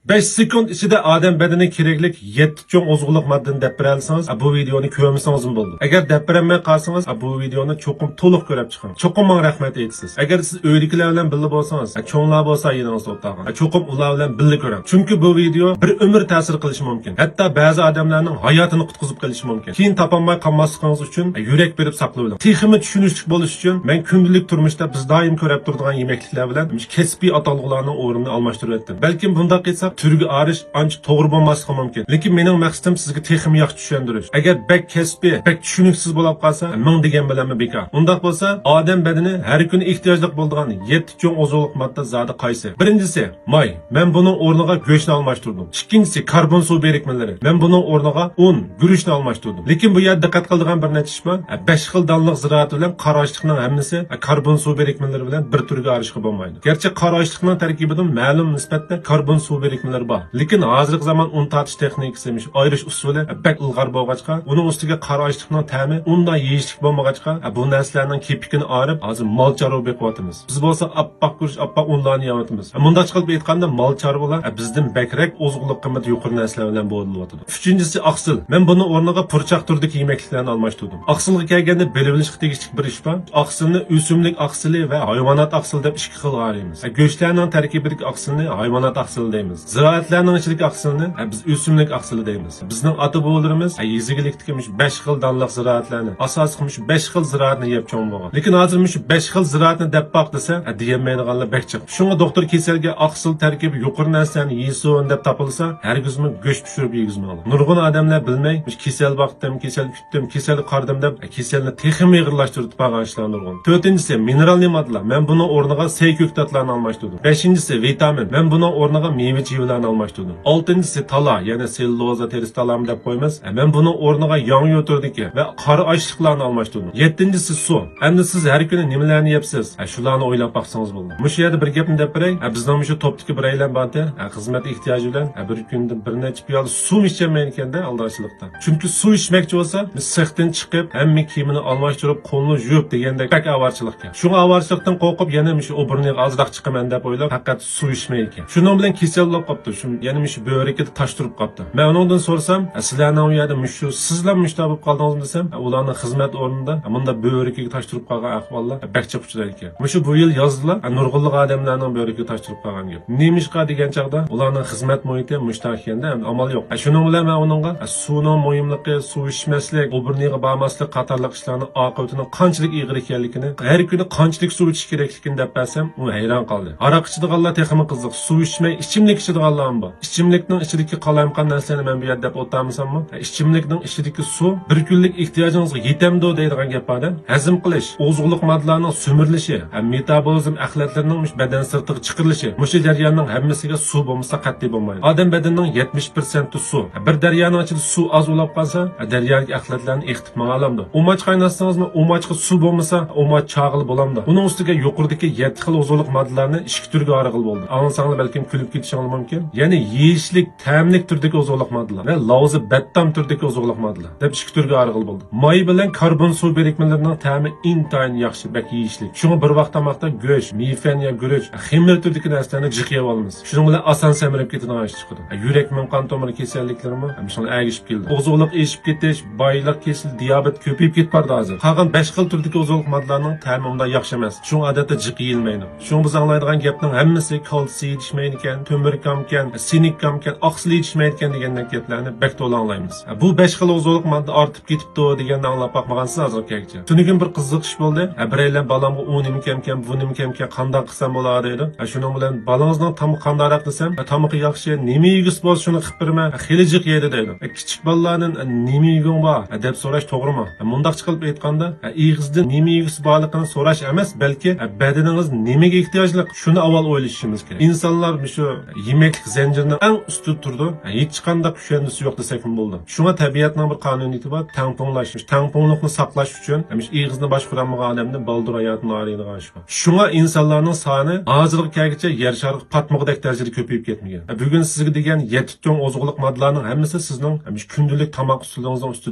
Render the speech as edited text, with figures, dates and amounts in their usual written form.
5 sekund ichida odam bedeniga keraklik 7 cho'ng ozuqliq moddani deb bera olsangiz, bu videoni ko'rmasangiz bo'ldi. Agar deb bermay qolsangiz, bu videoni cho'qim to'liq ko'rib chiqing. Cho'qim menga rahmat aytasiz. Agar siz o'yliklar bilan birga bo'lsangiz, cho'nglar bo'lsa yeringiz o'tag'in. Cho'qim ular bilan birga ko'ring. Chunki bu video bir umr ta'sir qilishi mumkin. Hatto ba'zi odamlarning hayotini qutqizib qolishi mumkin. Keyin topolmay qolmasligingiz uchun yurak berib saqlaying. Texmi tushunishlik bo'lish uchun men kundalik turmushda biz doim ko'rib turadigan yemekliklar bilan kasbiy atalg'ularning o'rnini almashtirib o'tdim. Balkim bunday qilsak, turga arish ancha to'g'ri bo'lmasligi mumkin. Lekin mening maqsadim sizga texmi yaxshi tushuntirish. Agar bek kasbiy, bek tushuniksiz bo'lib qolsa, men degan bilanmi bekor. Undaq bo'lsa, odam bedeni har kuni ehtiyojli bo'ladigan 7 cho'ng ozuqliq modda zodi qaysi? Birinchisi, may. Men buning o'rniga go'shtni almashtirdim. Ikkinchisi, karbon suv birikmalari. Men buning o'rniga un, guruchni almashtirdim. Lekin bu yerda diqqat qiladigan bir necha ish bor. 5 xil donliq ziroat bilan qarashliqning hammasi karbon suv birikmalari bilan bir turga arishga bo'lmaydi. Gerçi qarashliqning tarkibida ma'lum nisbatda karbon suv birikmalari bor. Lekin hozirgi zamon un tatish texnikasi, ayirish usuli bek ilg'or bo'lgachqa, uning ustiga qarashliqning ta'mi undan yeyishlik bo'lmagachqa, bu narsalarning kepikini arib, hozir mol chorva beqiyotimiz. Biz bo'lsa oppoq guruch, oppoq unlarni yeyotimiz. Mundaq chiqib aytganda mol chorvalar bizdan bekrak ozuqliq qimmati yuqori narsalar bilan bo'lilyotdi. Uchinchisi aqsil. Men buni o'rniga purchaq turdagi yemekliklarni almashtirdim. Aqsilga kelganda belgilashga tegishli bir ish bor. Aqsilni o'simlik aqsili va hayvonot aqsili deb ikki xilga ayiramiz. Go'shtlarning tarkibidagi aqsilni hayvonot aqsili deymiz. Ziroatlarning ichidagi aqsilni biz o'simlik aqsili deymiz. Bizning ota-bobolarimiz yezigilikdagi 5 xil donliq ziroatlarni, asosiy 5 xil ziroatni yeb cho'ng bo'lgan. Lekin hozir 5 xil ziroatni deb baq desa, deyamaydiganlar bekchiq. Shunga doktor kasalga aqsil tarkibi yuqori narsalarni yesin deb topilsa, hargizmi go'sht pishirib yegizmaydi. Nurg'un odamlar bilmay, kasal vaqtdim, kasal kutdim, kasal qardim deb kasalni texmi ig'irlashtirib qolgan ishlar nurg'un. 4-si mineralli moddalar. Men buni o'rniga sey ko'ktatlarni almashtirdim. 5-si vitamin. Men buni o'rniga meva chevlarni almashtirdim. 6-si tala, ya'ni selluloza terisi talam deb qo'yamiz. Men buni o'rniga yong yo'tirdiki va qora ochliqlarni almashtirdim. 7-si suv. Endi siz har kuni nimalarni yeyapsiz? Shularni o'ylab baqsangiz bo'ldi. Mush yerda bir gapni deb beray. Bizning shu topdagi bir aylan borda, xizmat ehtiyoji bilan bir kunda bir necha piyola suv ichamaydi ekanda aldachilikda. Chunki suv ichmoqchi bo'lsa, biz sexdan chiqib, hamma kiyimini almashtirib, qo'lni yuvib degandek bak avarchilikka. Shu avarchilikdan qo'rqib yana shu o'brniga ozroq chiqaman deb o'ylab, faqat suv ichmaydi ekan. Shuning bilan kasallab qopti. Shu yana shu börekida tash turib qopti. Men undan so'rasam, sizlarning u yerda shu sizlar mushta bo'lib qoldingizmi desam, ularning xizmat o'rnida bunda börekiga tash turib qolgan ahvollar bakcha uchraydi ekan. Shu bu yil yozdilar, nurg'unliq odamlarning börekiga tash turib qolgan gap. Nemishqa degan chaqda ularning xizmat muhiti mushtaq ekanda, amal yo'q. Shuning bilan men uningga suvning muhimligi, suv ichmaslik, o'brniga bormaslik qatorliq ishlarning oqibatining qanchalik ig'ir ekanligini, har kuni qanchalik suv ichish kerakligini deb bersam, u hayron qoldi. Aroq ichadiganlar texmi qiziq, suv ichmay ichimlik ichadiganlar bor. Ichimlikning ichidagi qalamqan narsalarni men bu yerda deb o'tamsammi? Ichimlikning ichidagi suv bir kunlik ehtiyojingizga yetamdi deydigan gap bor-da. Hazm qilish, ozuqliq moddalarning so'mirilishi, metabolizm axlatlarining badan sirtiga chiqarilishi, mush jarayonning hammasiga suv bo'lmasa qat'iy bo'lmaydi. Odam badanining 70% suv. Bir daryoning ichida suv oz bo'lib qolsa, daryodagi axlatlarni eqitib ma'lumdi. Umoch qaynatsangizni, umochga suv bo'lmasa, umoch chag'il bo'lamdi. Uning ustiga yuqoridagi 7 xil ozuqliq moddalarni ikki turga ayirg'il bo'ldi. Anlasanglar balkim kulib ketishingiz mumkin. Ya'ni yeyishlik, ta'mlik turdagi ozuqliq moddalar va lozim battam turdagi ozuqliq moddalar deb ikki turga ayirg'il bo'ldi. May bilan karbon suv birikmalarining ta'mi intayin yaxshi bak yeyishlik. Shunga bir vaqt tamoqda go'sht, mifen ya guruch, ximir turdagi narsalarni jiqiyib olamiz. Shuning bilan oson semirib ketadigan ish chiqadi. Yurak min qon tomiri kasalliklarimi shuni agishib keldi. Ozuqliq eshib ketish, boylik kesil, diabet ko'payib ketdi hozir. Qolgan 5 xil turdagi ozuqliq moddalarning ta'mi unda yaxshi emas. Shu odatda jiqiyilmaydi. Shu biz anglaydigan gapning hammasi kalsiy yetishmaydi ekan, temir kam ekan, sinik kam ekan, oqsil yetishmaydi ekan degandek gaplarni bak to'la anglaymiz. Bu 5 xil ozuqliq modda ortib ketibdi deganni anglab boqmagansiz hozirgacha. Tunugun bir qiziq ish bo'ldi. Biraylar balamga u nima kam, bu nima kam, qanday qilsam bo'ladi dedi. Shuning bilan balangizning tamoq qandayroq desam, tamoqi yaxshi, nima yegiz bo'lsa shuni qilib berma, xili jiq yedi deydi. Kichik bolalarning nima yegung bor deb so'rash to'g'rimi? Mundaq chiqib aytganda, ig'izda nima yegiz borligini so'rash emas, balki badaningiz nimaga ehtiyojli, shuni avval o'ylashimiz kerak. Insonlar shu yemeklik zanjirining eng ustida turdi. Hech qanday kushandisi yo'q desak ham bo'ldi. Shunga tabiatning bir qonuniyati bor, tangponlash. Tangponlikni saqlash uchun ig'izni boshqarmagan odamni baldur hayotini araydigan ish bor. Shunga insonlarning soni hozirgi kelgacha yer shari patmoqdek darajada ko'payib ketmagan. Bugun sizga degan 7 cho'ng ozuqliq moddalarning hammasi sizning kundalik tamoq usulingizning ustida